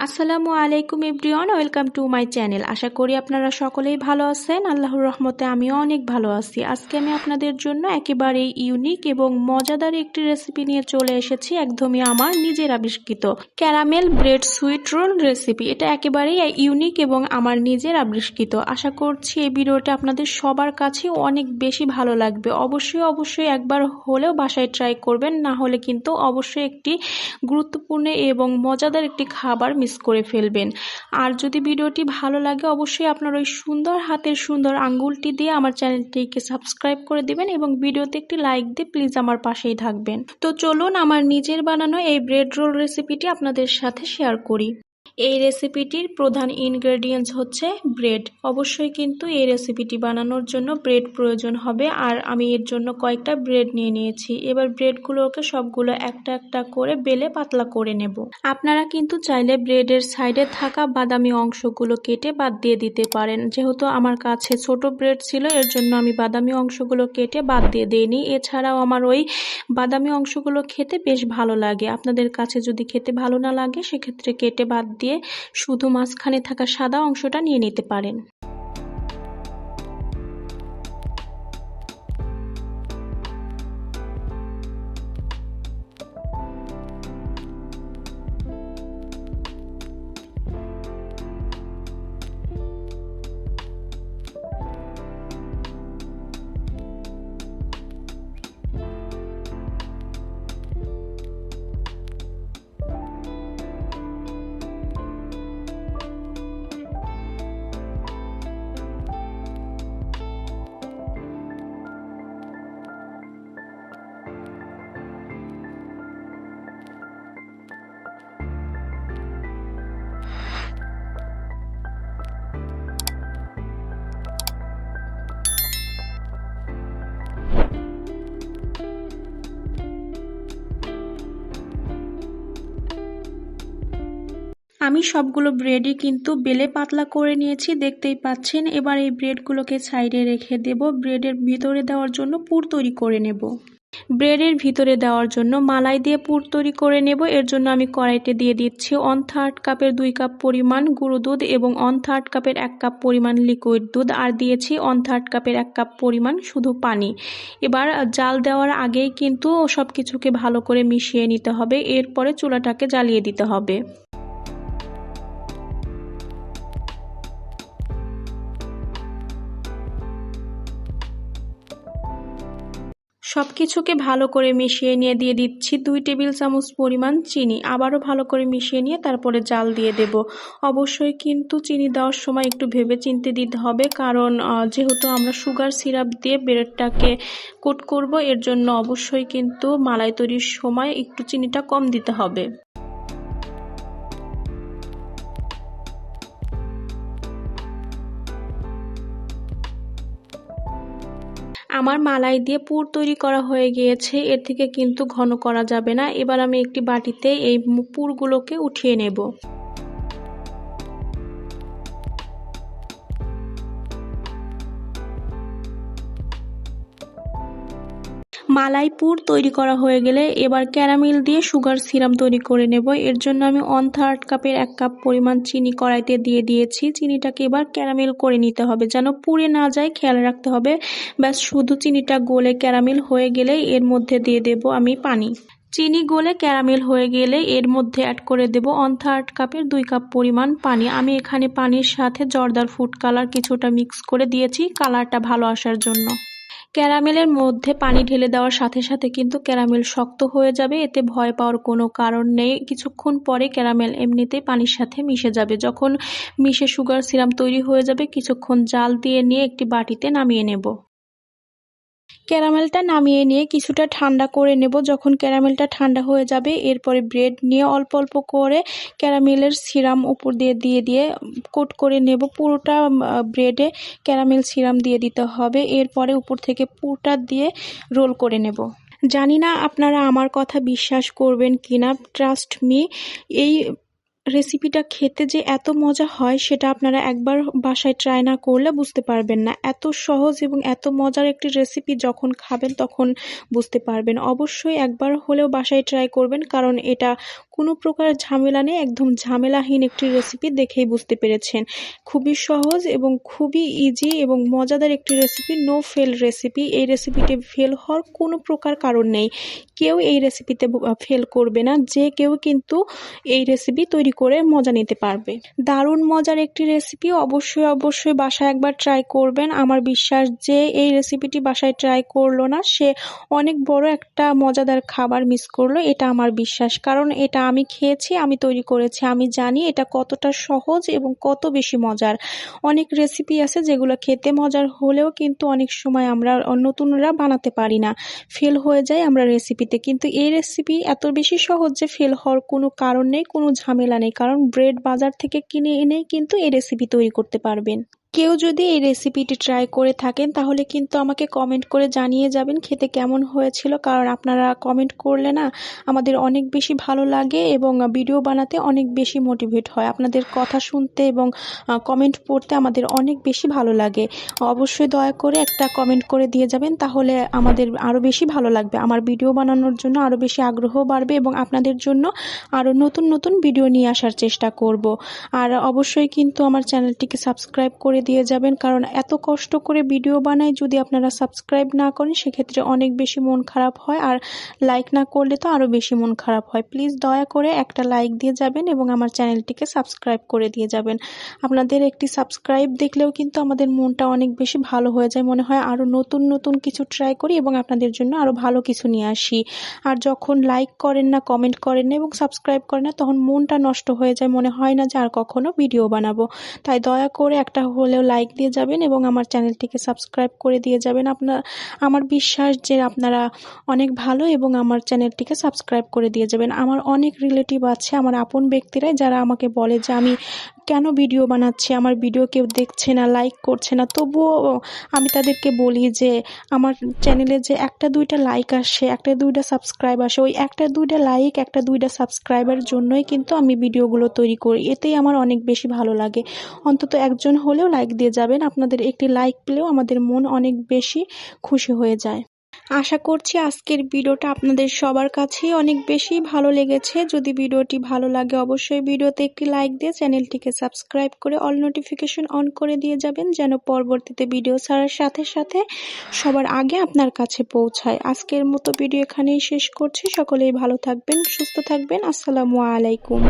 আসসালামু আলাইকুম everyone, welcome to my channel. আশা করি আপনারা সকলেই ভালো আছেন। আল্লাহর রহমতে আমিও অনেক ভালো আছি। আজকে আমি আপনাদের জন্য একেবারে ইউনিক এবং মজাদার একটি রেসিপি নিয়ে চলে এসেছি, একদমই আমার নিজের আবিষ্কৃত caramel bread sweet role recipe. এটা একেবারেই ইউনিক এবং আমার নিজের আবিষ্কৃত। আশা করছি এই ভিডিওটা আপনাদের সবার কাছে অনেক বেশি ভালো লাগবে। অবশ্যই একবার হলেও বাসায় ট্রাই করবেন, না হলে কিন্তু অবশ্যই একটি গুরুত্বপূর্ণ এবং মজাদার একটি খাবার মিস করে ফেলবেন। আর যদি ভিডিওটি ভালো লাগে অবশ্যই আপনার ওই সুন্দর হাতের সুন্দর আঙ্গুলটি দিয়ে আমার চ্যানেলটিকে সাবস্ক্রাইব করে দিবেন এবং ভিডিওতে একটি লাইক দিয়ে প্লিজ আমার পাশেই থাকবেন। তো চলুন আমার নিজের বানানো এই ব্রেড রোল রেসিপিটি আপনাদের সাথে শেয়ার করি। এই রেসিপিটির প্রধান ইনগ্রেডিয়েন্টস হচ্ছে ব্রেড। অবশ্যই কিন্তু এই রেসিপিটি বানানোর জন্য ব্রেড প্রয়োজন হবে, আর আমি এর জন্য কয়েকটা ব্রেড নিয়ে নিয়েছি। এবার ব্রেডগুলোকে সবগুলো একটা একটা করে বেলে পাতলা করে নেব। আপনারা কিন্তু চাইলে ব্রেডের সাইডে থাকা বাদামি অংশগুলো কেটে বাদ দিয়ে দিতে পারেন। যেহেতু আমার কাছে ছোট ব্রেড ছিল, এর জন্য আমি বাদামি অংশগুলো কেটে বাদ দিয়ে দিইনি। এছাড়াও আমার ওই বাদামি অংশগুলো খেতে বেশ ভালো লাগে। আপনাদের কাছে যদি খেতে ভালো না লাগে সেক্ষেত্রে কেটে বাদ দিয়ে শুধু মাঝখানে থাকা সাদা অংশটা নিয়ে নিতে পারেন। আমি সবগুলো ব্রেডই কিন্তু বেলে পাতলা করে নিয়েছি, দেখতেই পাচ্ছেন। এবার এই ব্রেডগুলোকে সাইডে রেখে দেব। ব্রেডের ভিতরে দেওয়ার জন্য পুর তৈরি করে নেব। ব্রেডের ভিতরে দেওয়ার জন্য মালাই দিয়ে পুর তৈরি করে নেব। এর জন্য আমি কড়াইতে দিয়ে দিচ্ছি 1/3 কাপের 2 কাপ পরিমাণ গুঁড়ো দুধ এবং 1/3 কাপের 1 কাপ পরিমাণ লিকুইড দুধ, আর দিয়েছি 1/3 কাপের 1 কাপ পরিমাণ শুধু পানি। এবার জাল দেওয়ার আগেই কিন্তু সব কিছুকে ভালো করে মিশিয়ে নিতে হবে। এরপরে চুলাটাকে জ্বালিয়ে দিতে হবে। সবকিছুকে ভালো করে মিশিয়ে নিয়ে দিয়ে দিচ্ছি 2 টেবিল চামচ পরিমাণ চিনি। আবারও ভালো করে মিশিয়ে নিয়ে তারপরে জাল দিয়ে দেব। অবশ্যই কিন্তু চিনি দেওয়ার সময় একটু ভেবে চিন্তে দিতে হবে, কারণ যেহেতু আমরা সুগার সিরাপ দিয়ে ব্রেডটাকে কোট করব, এর জন্য অবশ্যই কিন্তু মালাই তৈরির সময় একটু চিনিটা কম দিতে হবে। আমার মালাই দিয়ে পুর তৈরি করা হয়ে গিয়েছে, এর থেকে কিন্তু ঘন করা যাবে না। এবার আমি একটি বাটিতে এই পুরগুলোকে উঠিয়ে নেব। মালাই পুর তৈরি করা হয়ে গেলে এবার ক্যারামেল দিয়ে সুগার সিরাপ তৈরি করে নেব। এর জন্য আমি 1/3 কাপের 1 কাপ পরিমাণ চিনি কড়াইতে দিয়ে দিয়েছি। চিনিটাকে এবার ক্যারামেল করে নিতে হবে, যেন পুড়ে না যায় খেয়াল রাখতে হবে। ব্যাস শুধু চিনিটা গলে ক্যারামেল হয়ে গেলে এর মধ্যে দিয়ে দেব আমি পানি। চিনি গলে ক্যারামেল হয়ে গেলে এর মধ্যে অ্যাড করে দেব 1/3 কাপের 2 কাপ পরিমাণ পানি। আমি এখানে পানির সাথে জর্দার ফুড কালার কিছুটা মিক্স করে দিয়েছি কালারটা ভালো আসার জন্য। ক্যারামেলের মধ্যে পানি ঢেলে দেওয়ার সাথে সাথে কিন্তু ক্যারামেল শক্ত হয়ে যাবে, এতে ভয় পাওয়ার কোনো কারণ নেই। কিছুক্ষণ পরে ক্যারামেল এমনিতেই পানির সাথে মিশে যাবে। যখন মিশে সুগার সিরাপ তৈরি হয়ে যাবে, কিছুক্ষণ জাল দিয়ে নিয়ে একটি বাটিতে নামিয়ে নেব। ক্যারামেলটা নামিয়ে নিয়ে কিছুটা ঠান্ডা করে নেব। যখন ক্যারামেলটা ঠান্ডা হয়ে যাবে, এরপরে ব্রেড নিয়ে অল্প অল্প করে ক্যারামেলের সিরাম উপর দিয়ে দিয়ে কোট করে নেব। পুরোটা ব্রেডে ক্যারামেল সিরাম দিয়ে দিতে হবে। এরপরে উপর থেকে পুরটা দিয়ে রোল করে নেব। জানি না আপনারা আমার কথা বিশ্বাস করবেন কিনা, ট্রাস্ট মি, এই রেসিপিটা খেতে যে এত মজা হয় সেটা আপনারা একবার বাসায় ট্রাই না করলে বুঝতে পারবেন না। এত সহজ এবং এত মজার একটি রেসিপি যখন খাবেন তখন বুঝতে পারবেন। অবশ্যই একবার হলেও বাসায় ট্রাই করবেন, কারণ এটা কোনো প্রকার ঝামেলা নেই, একদম ঝামেলাহীন একটি রেসিপি দেখেই বুঝতে পেরেছেন। খুবই সহজ এবং খুবই ইজি এবং মজাদার একটি রেসিপি, নো ফেল রেসিপি। এই রেসিপিটি ফেল হওয়ার কোনো প্রকার কারণ নেই। কেউ এই রেসিপিতে ফেল করবে না, যে কেউ কিন্তু এই রেসিপি তৈরি করে মজা নিতে পারবে। দারুণ মজার একটি রেসিপি, অবশ্যই বাসায় একবার ট্রাই করবেন। আমার বিশ্বাস যে এই রেসিপিটি বাসায় ট্রাই করলো না, সে অনেক বড় একটা মজাদার খাবার মিস করলো, এটা আমার বিশ্বাস। কারণ এটা আমি খেয়েছি, আমি তৈরি করেছি, আমি জানি এটা কতটা সহজ এবং কত বেশি মজার। অনেক রেসিপি আছে যেগুলো খেতে মজার হলেও কিন্তু অনেক সময় আমরা নতুনরা বানাতে পারি না, ফেল হয়ে যায় আমরা রেসিপিতে। কিন্তু এই রেসিপি এত বেশি সহজ যে ফেল হওয়ার কোনো কারণ নেই, কোনো ঝামেলা নেই। কারণ ব্রেড বাজার থেকে কিনে এনেই কিন্তু এই রেসিপি তৈরি করতে পারবেন। কেউ যদি এই রেসিপিটি ট্রাই করে থাকেন তাহলে কিন্তু আমাকে কমেন্ট করে জানিয়ে যাবেন খেতে কেমন হয়েছিল। কারণ আপনারা কমেন্ট করলে না আমাদের অনেক বেশি ভালো লাগে এবং ভিডিও বানাতে অনেক বেশি মোটিভেট হয়। আপনাদের কথা শুনতে এবং কমেন্ট পড়তে আমাদের অনেক বেশি ভালো লাগে। অবশ্যই দয়া করে একটা কমেন্ট করে দিয়ে যাবেন, তাহলে আমাদের আরও বেশি ভালো লাগবে। আমার ভিডিও বানানোর জন্য আরও বেশি আগ্রহ বাড়বে এবং আপনাদের জন্য আরও নতুন ভিডিও নিয়ে আসার চেষ্টা করব। আর অবশ্যই কিন্তু আমার চ্যানেলটিকে সাবস্ক্রাইব করে দিয়ে যাবেন, কারণ এত কষ্ট করে ভিডিও বানাই, যদি আপনারা সাবস্ক্রাইব না করেন সেক্ষেত্রে অনেক বেশি মন খারাপ হয়, আর লাইক না করলে তো আরও বেশি মন খারাপ হয়। প্লিজ দয়া করে একটা লাইক দিয়ে যাবেন এবং আমার চ্যানেলটিকে সাবস্ক্রাইব করে দিয়ে যাবেন। আপনাদের একটি সাবস্ক্রাইব দেখলেও কিন্তু আমাদের মনটা অনেক বেশি ভালো হয়ে যায়, মনে হয় আরও নতুন কিছু ট্রাই করি এবং আপনাদের জন্য আরও ভালো কিছু নিয়ে আসি। আর যখন লাইক করেন না, কমেন্ট করেন না এবং সাবস্ক্রাইব করেন না, তখন মনটা নষ্ট হয়ে যায়, মনে হয় না যে আর কখনো ভিডিও বানাবো। তাই দয়া করে একটা হলেও লাইক দিয়ে যাবেন এবং আমার চ্যানেলটিকে সাবস্ক্রাইব করে দিয়ে যাবেন। আমার বিশ্বাস যে আপনারা অনেক ভালো এবং আমার চ্যানেলটিকে সাবস্ক্রাইব করে দিয়ে যাবেন। আমার অনেক রিলেটিভ আছে, আমার আপন ব্যক্তিরাই, যারা আমাকে বলে যে আমি কেন ভিডিও বানাচ্ছি, আমার ভিডিও কেউ দেখছে না, লাইক করছে না। তবুও আমি তাদেরকে বলি যে আমার চ্যানেলে যে একটা দুইটা লাইক আসে, একটা দুইটা সাবস্ক্রাইব আসে, ওই একটা দুইটা লাইক, একটা দুইটা সাবস্ক্রাইবের জন্যই কিন্তু আমি ভিডিওগুলো তৈরি করি। এতেই আমার অনেক বেশি ভালো লাগে। অন্তত একজন হলেও লাইক দিয়ে যাবেন, আপনাদের একটি লাইক পেলেও আমাদের মন অনেক বেশি খুশি হয়ে যায়। আশা করছি আজকের ভিডিওটা আপনাদের সবার কাছেই অনেক বেশি ভালো লেগেছে। যদি ভিডিওটি ভালো লাগে অবশ্যই ভিডিওতে একটি লাইক দিয়ে চ্যানেলটিকে সাবস্ক্রাইব করে অল নোটিফিকেশন অন করে দিয়ে যাবেন, যেন পরবর্তীতে ভিডিও ছাড়ার সাথে সবার আগে আপনার কাছে পৌঁছায়। আজকের মতো ভিডিও এখানেই শেষ করছি। সকলেই ভালো থাকবেন, সুস্থ থাকবেন। আসসালামু আলাইকুম।